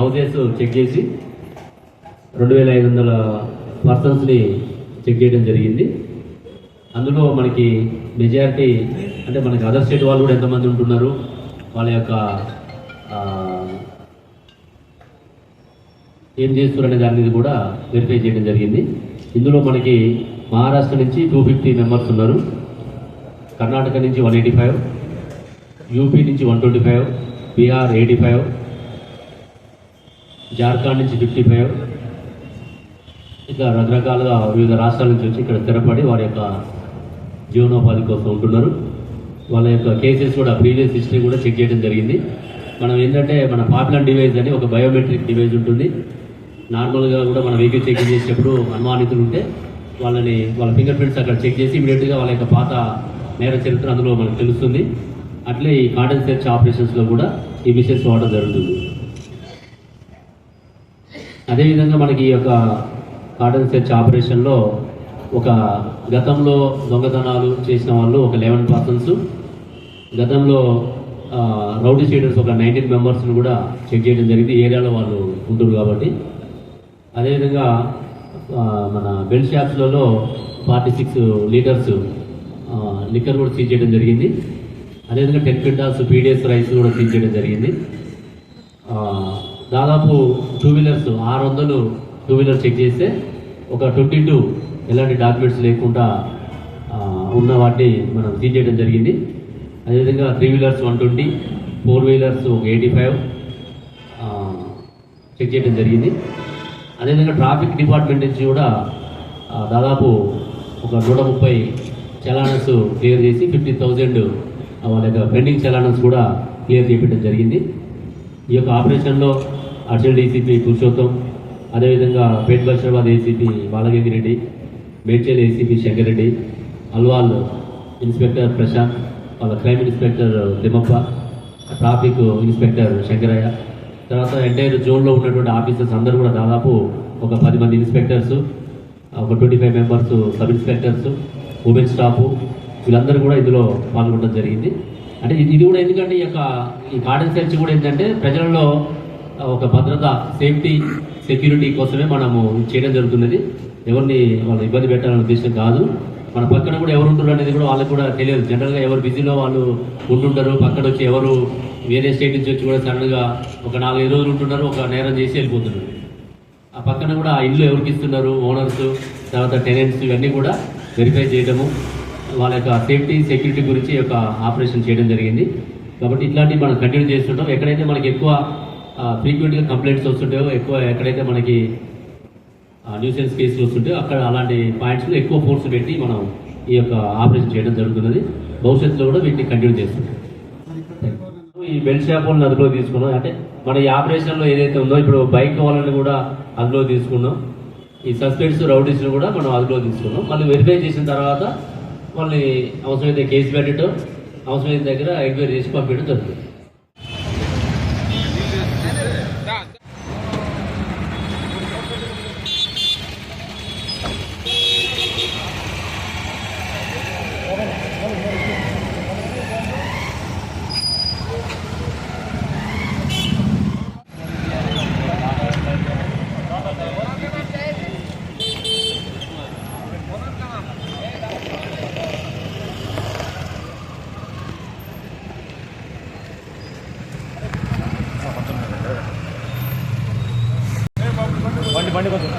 Houses check చేసి 2500 పర్సన్స్ని check చేయడం జరిగింది. అందులో మనకి మెజారిటీ అంటే మనకి అదర్ స్టేట్ వాళ్ళు కూడా ఎంతమంది ఉంటున్నారు, వాళ్ళ యొక్క ఏం చేస్తున్నారు అనే దాని మీద కూడా వెరిఫై చేయడం జరిగింది. ఇందులో మనకి మహారాష్ట్ర నుంచి 250 మెంబర్స్ ఉన్నారు, కర్ణాటక నుంచి 185, యూపీ నుంచి 125, బీహార్ 85, జార్ఖండ్ నుంచి 55, ఇట్లా రకరకాలుగా వివిధ రాష్ట్రాల నుంచి వచ్చి ఇక్కడ స్థిరపడి వారి యొక్క జీవనోపాధి కోసం ఉంటున్నారు. వాళ్ళ యొక్క కేసెస్ కూడా ప్రీవియస్ హిస్టరీ కూడా చెక్ చేయడం జరిగింది. మనం ఏంటంటే మన పాపులర్ డివైస్ అని ఒక బయోమెట్రిక్ డివైస్ ఉంటుంది. నార్మల్గా కూడా మన వెహికల్ చెక్ చేసేటప్పుడు అనుమానితులు ఉంటే వాళ్ళ ఫింగర్ ప్రింట్స్ అక్కడ చెక్ చేసి ఇమీడియట్గా వాళ్ళ యొక్క పాత నేర చరిత్ర అందులో మనకు తెలుస్తుంది. అట్లే ఈ కార్డన్ సెర్చ్ ఆపరేషన్స్లో కూడా ఈ మిషన్స్ వాడడం జరుగుతుంది. అదేవిధంగా మనకి ఈ యొక్క కార్డన్ సెర్చ్ ఆపరేషన్లో ఒక గతంలో దొంగతనాలు చేసిన వాళ్ళు ఒక 11 పర్సన్స్, గతంలో రౌడీ షీటర్స్ ఒక 19 మెంబర్స్ని కూడా చెక్ చేయడం జరిగింది, ఏరియాలో వాళ్ళు ఉంటారు కాబట్టి. అదేవిధంగా మన బెల్ట్ షాప్స్లలో 46 లీటర్స్ లిక్కర్ కూడా సీజ్ చేయడం జరిగింది. అదేవిధంగా 10 క్వింటాల్స్ పీడిఎస్ రైస్ కూడా సీజ్ చేయడం జరిగింది. దాదాపు 2 వీలర్స్ 600 2 వీలర్ చెక్ చేస్తే ఒక 22 ఎలాంటి డాక్యుమెంట్స్ లేకుండా ఉన్న వాటిని మనం సీజ్ చేయడం జరిగింది. అదేవిధంగా 3 వీలర్స్ 120, 4 వీలర్స్ 85 చెక్ చేయడం జరిగింది. అదేవిధంగా ట్రాఫిక్ డిపార్ట్మెంట్ నుంచి కూడా దాదాపు ఒక 130 చలానస్ క్లియర్ చేసి 50,000 వాళ్ళ యొక్క పెండింగ్ చలానస్ కూడా క్లియర్ చేయించడం జరిగింది. ఈ యొక్క ఆపరేషన్లో అడిషనల్ డీసీపీ పురుషోత్తం, అదేవిధంగా Pet Basheerabad ACP Balagangi Reddy, Medchal ACP Shankar Reddy, Alwal inspector Prashanth, వాళ్ళ crime inspector Thimmappa, traffic inspector Shankaraiah, తర్వాత ఎంటైర్ జోన్లో ఉన్నటువంటి ఆఫీసర్స్ అందరూ కూడా దాదాపు ఒక 10 మంది ఇన్స్పెక్టర్స్, ఒక 25 members sub inspectors, women staff, వీళ్ళందరూ కూడా ఇందులో పాల్గొనడం జరిగింది. అంటే ఇది కూడా ఎందుకంటే ఈ కార్డన్ సెర్చ్ కూడా ఏంటంటే ప్రజలలో ఒక భద్రత, సేఫ్టీ, సెక్యూరిటీ కోసమే మనము చేయడం జరుగుతున్నది. ఎవరిని వాళ్ళు ఇబ్బంది పెట్టాలనే ఉద్దేశం కాదు. మన పక్కన కూడా ఎవరు ఉంటున్నారు అనేది కూడా వాళ్ళకి కూడా తెలియదు. జనరల్గా ఎవరు బిజీలో వాళ్ళు ఉంటుంటారు, పక్కన వచ్చి ఎవరు వేరే స్టేట్ నుంచి వచ్చి కూడా సడన్గా ఒక 4-5 రోజులు ఉంటున్నారు, ఒక నేరం చేసి వెళ్ళిపోతున్నారు. ఆ పక్కన కూడా ఆ ఇల్లు ఎవరికి ఇస్తున్నారు, ఓనర్స్, తర్వాత టెనెంట్స్, ఇవన్నీ కూడా వెరిఫై చేయడము, వాళ్ళ యొక్క సేఫ్టీ, సెక్యూరిటీ గురించి యొక్క ఆపరేషన్ చేయడం జరిగింది. కాబట్టి ఇట్లాంటివి మనం కంటిన్యూ చేస్తుంటాం. ఎక్కడైతే మనకి ఎక్కువ ఫ్రీక్వెంట్గా కంప్లైంట్స్ వస్తుంటాయో, ఎక్కువ ఎక్కడైతే మనకి న్యూసెన్స్ కేసులు వస్తుంటాయో అక్కడ అలాంటి పాయింట్స్లో ఎక్కువ ఫోర్స్ పెట్టి మనం ఈ యొక్క ఆపరేషన్ చేయడం జరుగుతున్నది. భవిష్యత్తులో కూడా వీటిని కంటిన్యూ చేస్తుంటాం. ఈ బెల్ట్ షాప్ వాళ్ళని అందులో తీసుకున్నాం. అంటే మన ఈ ఆపరేషన్లో ఏదైతే ఉందో ఇప్పుడు బైక్ వాళ్ళని కూడా అందులో తీసుకున్నాం. ఈ సస్పెక్ట్స్, రౌడీస్ని కూడా మనం అందులో తీసుకున్నాం. మళ్ళీ వెరిఫై చేసిన తర్వాత వాళ్ళని అవసరమైతే కేసు పెట్టడం, అవసరమైన దగ్గర ఎంక్వైరీ చేసి పంపించడం జరుగుతుంది. బండి కొంచెం